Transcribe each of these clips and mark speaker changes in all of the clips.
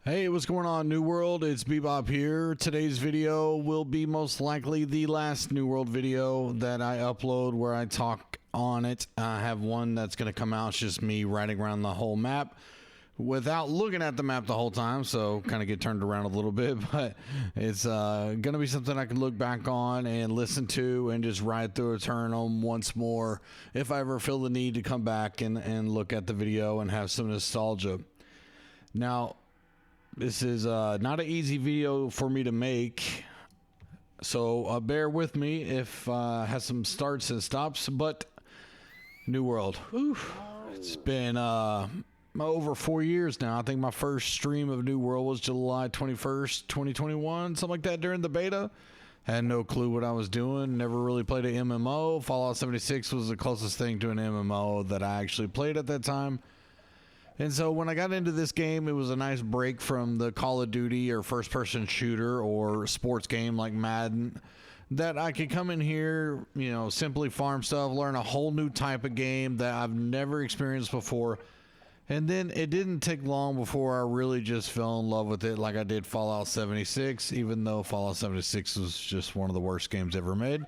Speaker 1: Hey, what's going on, New World? It's Bebop here. Today's video will be most likely the last New World video that I upload where I talk on it. I have one that's going to come out. It's just me riding around the whole map without looking at the map the whole time, so kind of get turned around a little bit, but it's going to be something I can look back on and listen to and just ride through Aeternum once more if I ever feel the need to come back and look at the video and have some nostalgia. Now, this is not an easy video for me to make, so bear with me if has some starts and stops, but New World. It's been over 4 years now. I think my first stream of New World was July 21st, 2021, something like that, during the beta. Had no clue what I was doing, never really played an MMO. Fallout 76 was the closest thing to an MMO that I actually played at that time. And so when I got into this game, it was a nice break from the Call of Duty or first-person shooter or sports game like Madden, that I could come in here, you know, simply farm stuff, learn a whole new type of game that I've never experienced before. And then it didn't take long before I really just fell in love with it like I did Fallout 76, even though Fallout 76 was just one of the worst games ever made.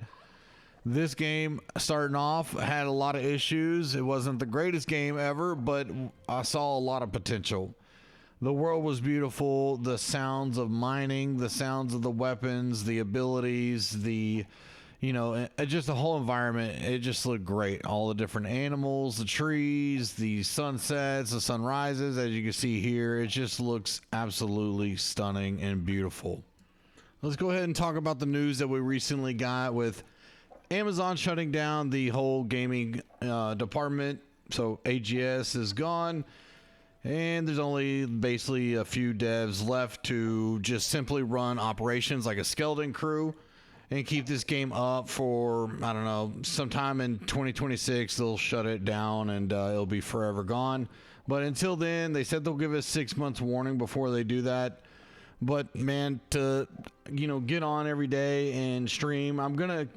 Speaker 1: This game, starting off, had a lot of issues. It wasn't the greatest game ever, but I saw a lot of potential. The world was beautiful. The sounds of mining, the sounds of the weapons, the abilities, just the whole environment, it just looked great. All the different animals, the trees, the sunsets, the sunrises, as you can see here, it just looks absolutely stunning and beautiful. Let's go ahead and talk about the news that we recently got with Amazon shutting down the whole gaming department. So AGS is gone, and there's only basically a few devs left to just simply run operations like a skeleton crew and keep this game up for, I don't know, sometime in 2026 they'll shut it down and it'll be forever gone. But until then, they said they'll give us 6 months warning before they do that. But man, to get on every day and stream, I'm gonna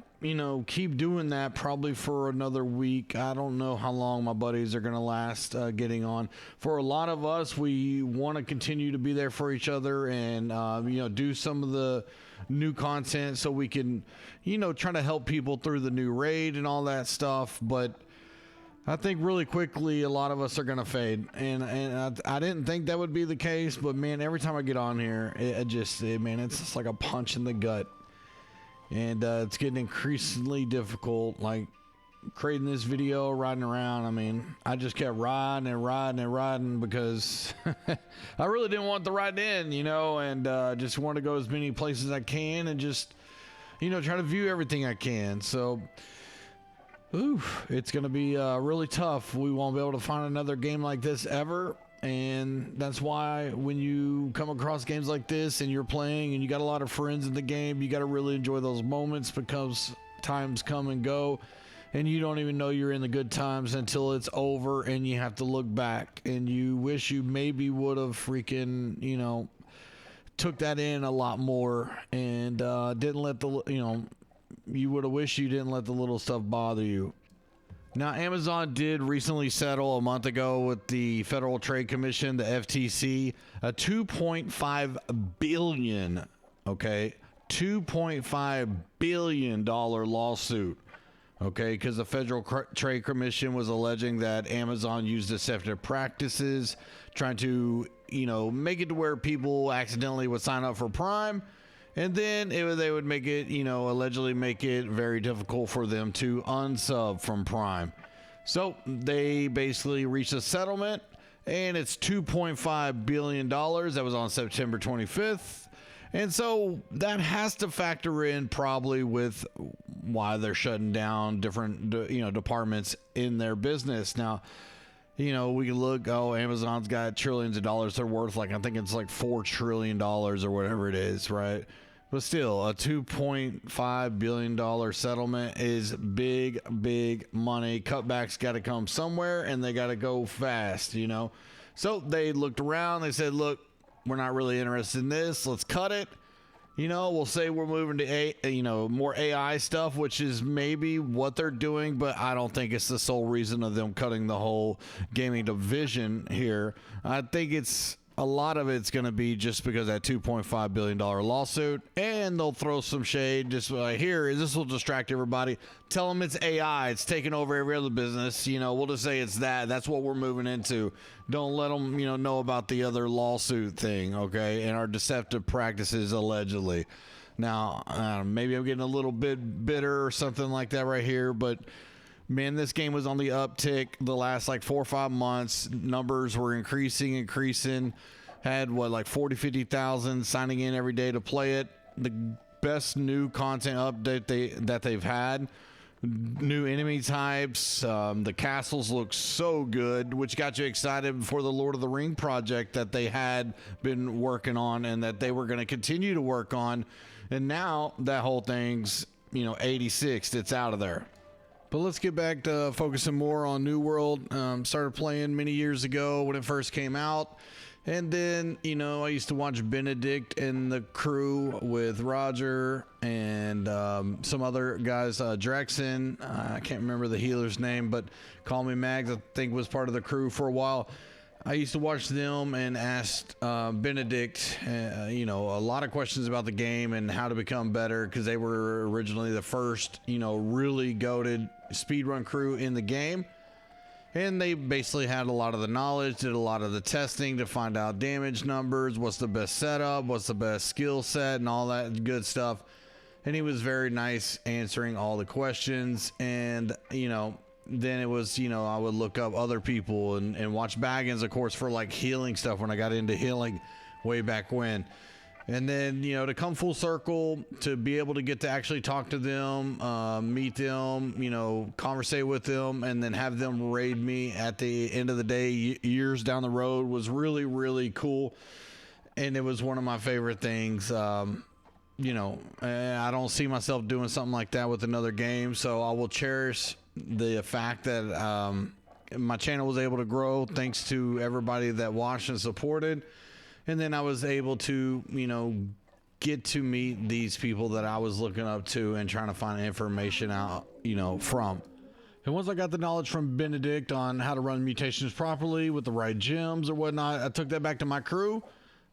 Speaker 1: keep doing that probably for another week. I don't know how long my buddies are gonna last getting on. For a lot of us, we want to continue to be there for each other and do some of the new content so we can try to help people through the new raid and all that stuff. But I think really quickly a lot of us are gonna fade, and I didn't think that would be the case, but man, every time I get on here, it's just like a punch in the gut, and it's getting increasingly difficult. Like creating this video, riding around. I mean, I just kept riding and riding and riding because I really didn't want the ride in, and just want to go as many places as I can and just try to view everything I can. So. It's going to be really tough. We won't be able to find another game like this ever. And that's why when you come across games like this and you're playing and you got a lot of friends in the game, you got to really enjoy those moments because times come and go. And you don't even know you're in the good times until it's over and you have to look back. And you wish you maybe would have freaking, took that in a lot more and didn't let you would have wished you didn't let the little stuff bother you. Now, Amazon did recently settle a month ago with the Federal Trade Commission, the FTC, a $2.5 billion, $2.5 billion lawsuit, because the Federal Trade Commission was alleging that Amazon used deceptive practices, trying to, make it to where people accidentally would sign up for Prime. And then they would make it, allegedly make it very difficult for them to unsub from Prime. So they basically reached a settlement, and it's $2.5 billion. That was on September 25th. And so that has to factor in probably with why they're shutting down different, departments in their business. Now, we can look, Amazon's got trillions of dollars they're worth, I think it's like $4 trillion or whatever it is, right? But still, a $2.5 billion settlement is big, big money. Cutbacks got to come somewhere, and they got to go fast, So they looked around, they said, look, we're not really interested in this, let's cut it. We'll say we're moving to more AI stuff, which is maybe what they're doing, but I don't think it's the sole reason of them cutting the whole gaming division here. I think it's a lot of it's going to be just because of that $2.5 billion lawsuit, and they'll throw some shade just like, here, this will distract everybody. Tell them it's AI. It's taking over every other business. You know, we'll just say it's that. That's what we're moving into. Don't let them, know about the other lawsuit thing, okay, and our deceptive practices allegedly. Now, maybe I'm getting a little bit bitter or something like that right here, but man, this game was on the uptick the last like 4 or 5 months. Numbers were increasing. Had like 50,000 signing in every day to play it. The best new content update that they've had. New enemy types. The castles look so good, which got you excited for the Lord of the Ring project that they had been working on and that they were going to continue to work on. And now that whole thing's, 86th. It's out of there. But let's get back to focusing more on New World. Started playing many years ago when it first came out. And then, I used to watch Benedict and the crew with Roger and some other guys, Drexen. I can't remember the healer's name, but Call Me Mags, I think, was part of the crew for a while. I used to watch them and asked Benedict, a lot of questions about the game and how to become better, because they were originally the first, really goated speedrun crew in the game. And they basically had a lot of the knowledge, did a lot of the testing to find out damage numbers, what's the best setup, what's the best skill set, and all that good stuff. And he was very nice answering all the questions. And, then it was, I would look up other people and watch Baggins, of course, for like healing stuff when I got into healing way back when. And then, to come full circle, to be able to get to actually talk to them, meet them, conversate with them, and then have them raid me at the end of the day, years down the road, was really, really cool. And it was one of my favorite things. I don't see myself doing something like that with another game, so I will cherish the fact that my channel was able to grow thanks to everybody that watched and supported. And then I was able to, get to meet these people that I was looking up to and trying to find information out, from. And once I got the knowledge from Benedict on how to run mutations properly with the right gems or whatnot, I took that back to my crew.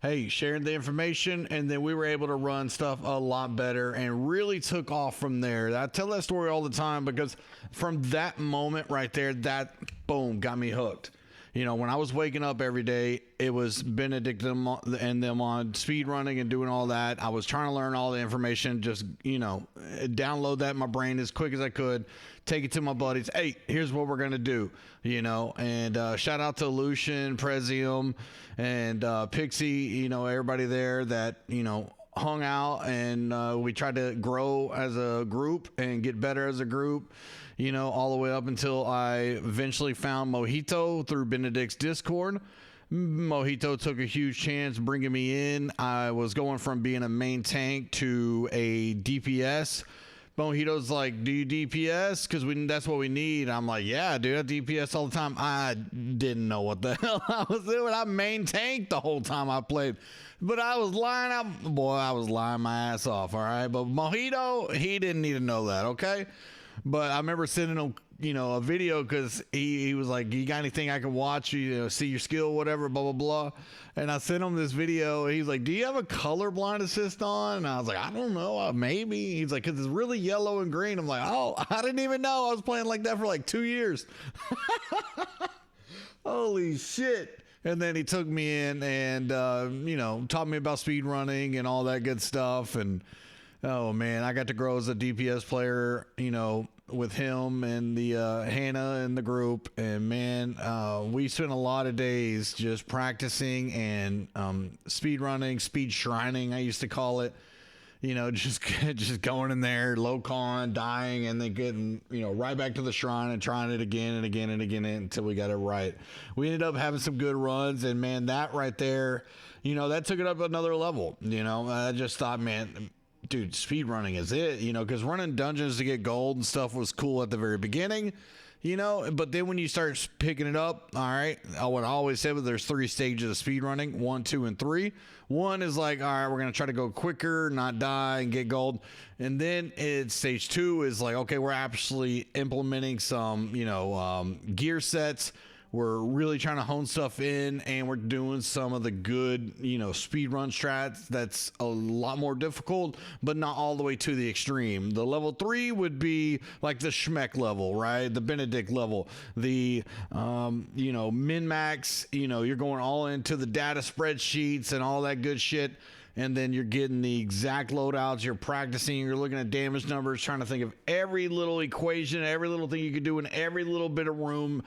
Speaker 1: Hey, sharing the information, and then we were able to run stuff a lot better and really took off from there. I tell that story all the time because from that moment right there, that boom got me hooked. When I was waking up every day, it was Benedict and them on speed running and doing all that. I was trying to learn all the information, just, download that in my brain as quick as I could, take it to my buddies. Hey, here's what we're going to do, and shout out to Lucian, Prezium, and Pixie, everybody there that, hung out, and we tried to grow as a group and get better as a group, all the way up until I eventually found Mojito through Benedict's Discord. Mojito took a huge chance bringing me in. I was going from being a main tank to a DPS. Mojito's like, do you DPS? Because that's what we need. I'm like, yeah, dude, I DPS all the time. I didn't know what the hell I was doing. I main tanked the whole time I played. But I was lying out. Boy, I was lying my ass off, all right? But Mojito, he didn't need to know that, okay? But I remember sending him, a video because he was like, you got anything I can watch, see your skill, whatever, blah, blah, blah. And I sent him this video. He's like, do you have a colorblind assist on? And I was like, I don't know, maybe. He's like, because it's really yellow and green. I'm like, oh, I didn't even know. I was playing like that for like 2 years. Holy shit. And then he took me in and, taught me about speed running and all that good stuff. And, oh, man, I got to grow as a DPS player, with him and the Hannah and the group. And, man, we spent a lot of days just practicing and speed running, speed shrining, I used to call it. Just going in there, low con, dying, and then getting, right back to the shrine and trying it again and again and again until we got it right. We ended up having some good runs, and man, that right there, that took it up another level. I just thought, man, dude, speed running is it, because running dungeons to get gold and stuff was cool at the very beginning. But then when you start picking it up, all right, what I always said was there's 3 stages of speed running, 1, 2, and 3. 1 is like, all right, we're going to try to go quicker, not die, and get gold. And then stage 2 is like, okay, we're actually implementing some, gear sets. we're really trying to hone stuff in, and we're doing some of the good, speed run strats that's a lot more difficult, but not all the way to the extreme. The level 3 would be like the Schmeck level, right? The Benedict level, the min-max, you're going all into the data spreadsheets and all that good shit. And then you're getting the exact loadouts, you're practicing, you're looking at damage numbers, trying to think of every little equation, every little thing you could do in every little bit of room,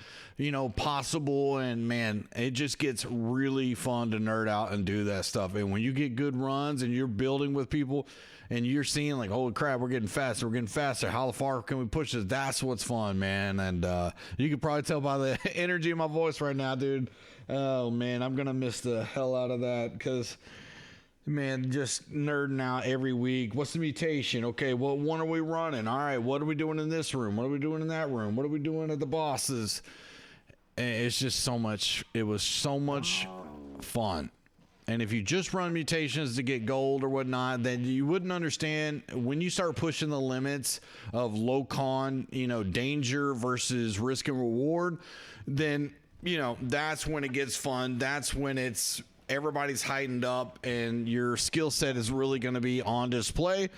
Speaker 1: possible. And man, it just gets really fun to nerd out and do that stuff. And when you get good runs and you're building with people and you're seeing like, holy crap, we're getting faster. How far can we push this? That's what's fun, man. And you can probably tell by the energy in my voice right now, dude. Oh man, I'm going to miss the hell out of that because... man, just nerding out every week. What's the mutation? Okay, what one are we running? All right, what are we doing in this room? What are we doing in that room? What are we doing at the bosses? And it's just so much. It was so much fun. And if you just run mutations to get gold or whatnot, then you wouldn't understand when you start pushing the limits of low con, danger versus risk and reward. Then, that's when it gets fun. That's when everybody's heightened up and your skill set is really going to be on display.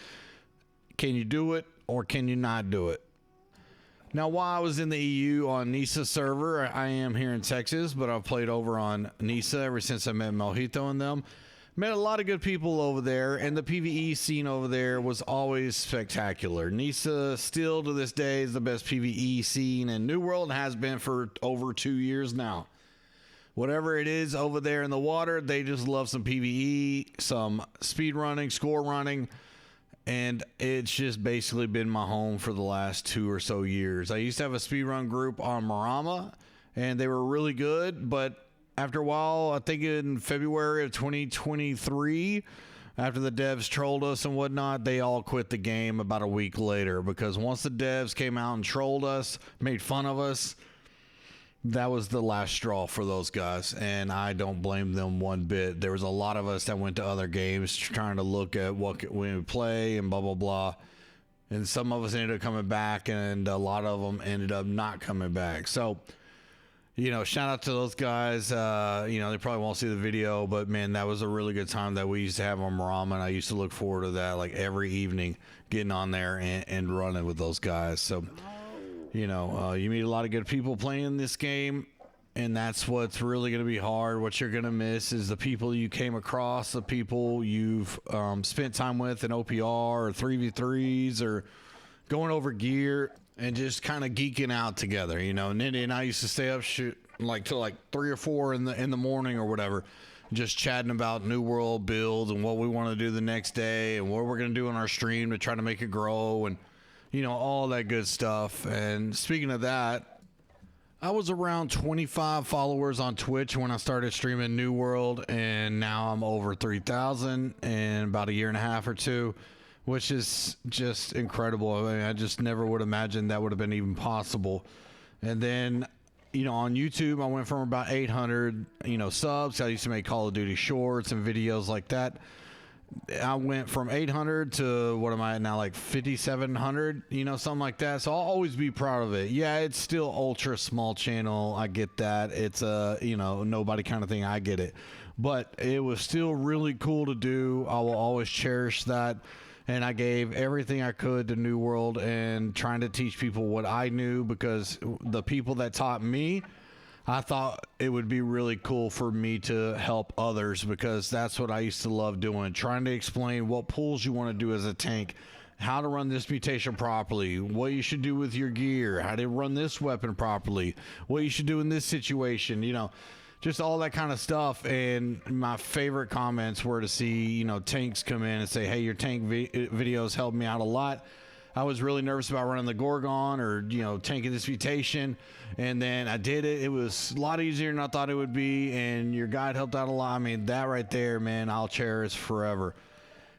Speaker 1: Can you do it or can you not do it? Now, while I was in the EU on NISA server, I am here in Texas, but I've played over on NISA ever since I met Mojito and them. Met a lot of good people over there, and the PvE scene over there was always spectacular. NISA still to this day is the best PvE scene in New World and has been for over 2 years now. Whatever it is over there in the water, they just love some PvE, some speed running, score running, and it's just basically been my home for the last 2 or so years. I used to have a speed run group on Marama, and they were really good, but after a while, I think in February of 2023, after the devs trolled us and whatnot, they all quit the game about a week later, because once the devs came out and trolled us, made fun of us, that was the last straw for those guys, and I don't blame them one bit. There was a lot of us that went to other games trying to look at what we would play and blah, blah, blah. And some of us ended up coming back, and a lot of them ended up not coming back. So, shout out to those guys. They probably won't see the video, but man, that was a really good time that we used to have on Marama, and I used to look forward to that like every evening, getting on there and running with those guys. So... you meet a lot of good people playing this game, and that's what's really going to be hard. What you're going to miss is the people you came across, the people you've spent time with in OPR or 3v3s or going over gear and just kind of geeking out together. Nitty and I used to stay up till 3 or 4 in the morning or whatever, just chatting about New World builds and what we want to do the next day and what we're going to do on our stream to try to make it grow and all that good stuff. And speaking of that, I was around 25 followers on Twitch when I started streaming New World, and now I'm over 3,000 in about a year and a half or 2, which is just incredible. I mean, I just never would imagine that would have been even possible. And then, on YouTube, I went from about 800, subs. I used to make Call of Duty shorts and videos like that. I went from 800 to what am I at now, like 5,700, something like that. So I'll always be proud of it. Yeah, it's still ultra small channel. I get that. It's a, nobody kind of thing. I get it. But it was still really cool to do. I will always cherish that. And I gave everything I could to New World and trying to teach people what I knew, because the people that taught me, I thought it would be really cool for me to help others, because that's what I used to love doing, trying to explain what pulls you want to do as a tank, how to run this mutation properly, what you should do with your gear, how to run this weapon properly, what you should do in this situation, just all that kind of stuff. And my favorite comments were to see, tanks come in and say, hey, your tank videos helped me out a lot. I was really nervous about running the Gorgon or, tanking this mutation. And then I did it. It was a lot easier than I thought it would be. And your guide helped out a lot. I mean, that right there, man, I'll cherish forever.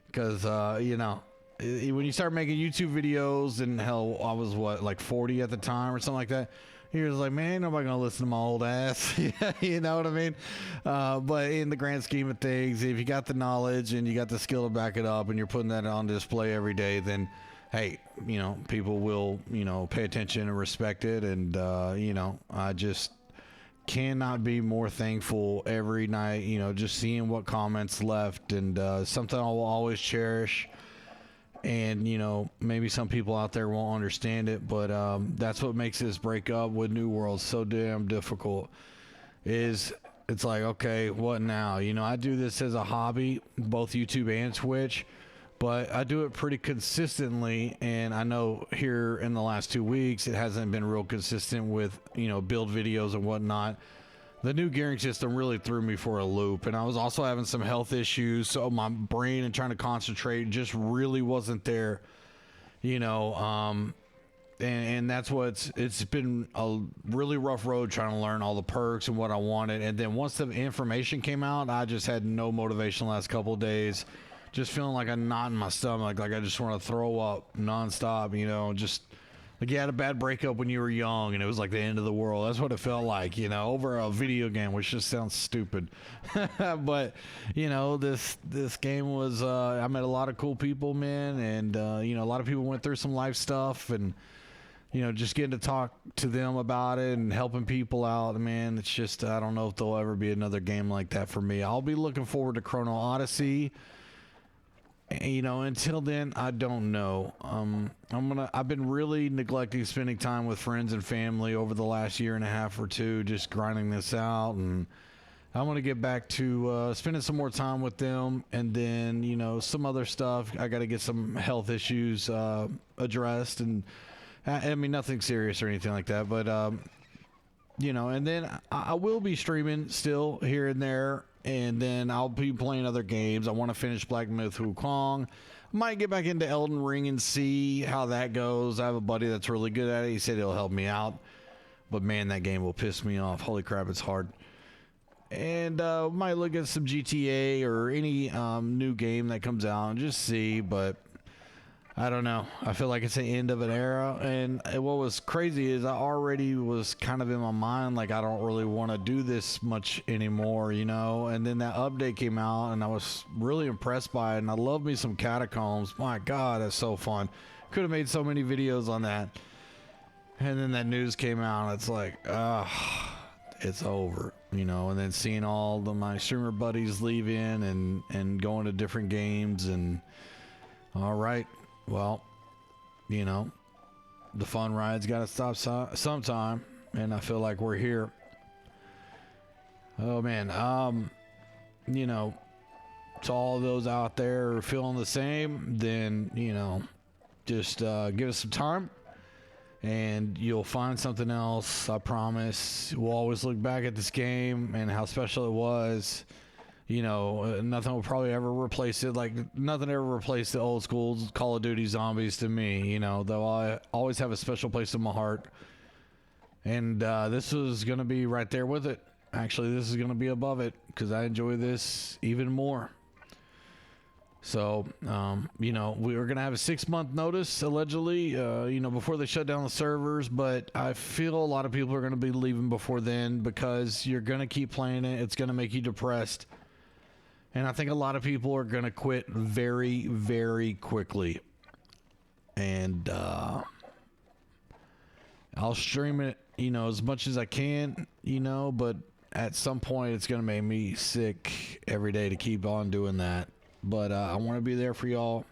Speaker 1: Because, when you start making YouTube videos, and hell, I was like 40 at the time or something like that. He was like, man, nobody gonna listen to my old ass. You know what I mean? But in the grand scheme of things, if you got the knowledge and you got the skill to back it up and you're putting that on display every day, then hey, people will, pay attention and respect it. And, I just cannot be more thankful every night, you know, just seeing what comments left, and something I will always cherish. And you know, maybe some people out there won't understand it, but that's what makes this breakup with New World so damn difficult. Is it's like, okay, what now? You know, I do this as a hobby, both YouTube and Twitch, but I do it pretty consistently, and I know here in the last 2 weeks it hasn't been real consistent with, you know, build videos and whatnot. The new gearing system really threw me for a loop, and I was also having some health issues, so my brain and trying to concentrate just really wasn't there, you know. And that's what it's been a really rough road trying to learn all the perks and what I wanted. And then once the information came out, I just had no motivation the last couple of days, just feeling like a knot in my stomach, like I just want to throw up nonstop, you know, just like you had a bad breakup when you were young and it was like the end of the world. That's what it felt like, you know, over a video game, which just sounds stupid. But, you know, this game was, I met a lot of cool people, man. And, you know, a lot of people went through some life stuff, and, you know, just getting to talk to them about it and helping people out, man, it's just, I don't know if there'll ever be another game like that for me. I'll be looking forward to Chrono Odyssey. You know, until then, I don't know. I've been really neglecting spending time with friends and family over the last year and a half or two, just grinding this out, and I want to get back to spending some more time with them. And then, you know, some other stuff. I got to get some health issues addressed, and I mean, nothing serious or anything like that, but you know, and then I will be streaming still here and there. And then I'll be playing other games. I want to finish Black Myth Wukong. Might get back into Elden Ring and see how that goes. I have a buddy that's really good at it. He said he'll help me out. But man, that game will piss me off. Holy crap, it's hard. And might look at some GTA or any new game that comes out and just see. But I don't know. I feel like it's the end of an era. And what was crazy is I already was kind of in my mind, like, I don't really want to do this much anymore, you know. And then that update came out, and I was really impressed by it. And I love me some Catacombs. My God, that's so fun. Could have made so many videos on that. And then that news came out, and it's like, it's over, you know. And then seeing all my streamer buddies leaving and going to different games, and all right. Well, you know, the fun ride's got to stop sometime, and I feel like we're here. Oh man, you know, to all those out there who are feeling the same, then, you know, just give us some time, and you'll find something else. I promise. We'll always look back at this game and how special it was. You know, nothing will probably ever replace it. Like, nothing ever replaced the old school Call of Duty Zombies to me, you know, though I always have a special place in my heart. And this is going to be right there with it. Actually, this is going to be above it, because I enjoy this even more. So, you know, we were going to have a 6-month notice, allegedly, you know, before they shut down the servers. But I feel a lot of people are going to be leaving before then, because you're going to keep playing it. It's going to make you depressed. And I think a lot of people are going to quit very, very quickly. And I'll stream it, you know, as much as I can, you know, but at some point it's going to make me sick every day to keep on doing that. But I want to be there for y'all.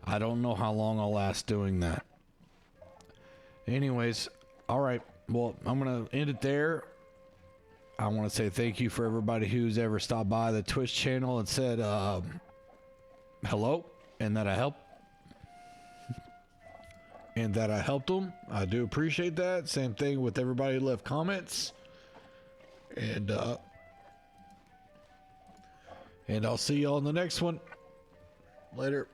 Speaker 1: I don't know how long I'll last doing that. Anyways, all right. Well, I'm going to end it there. I want to say thank you for everybody who's ever stopped by the Twitch channel and said hello, and that I helped. And that I helped them. I do appreciate that. Same thing with everybody who left comments. And I'll see y'all in the next one. Later.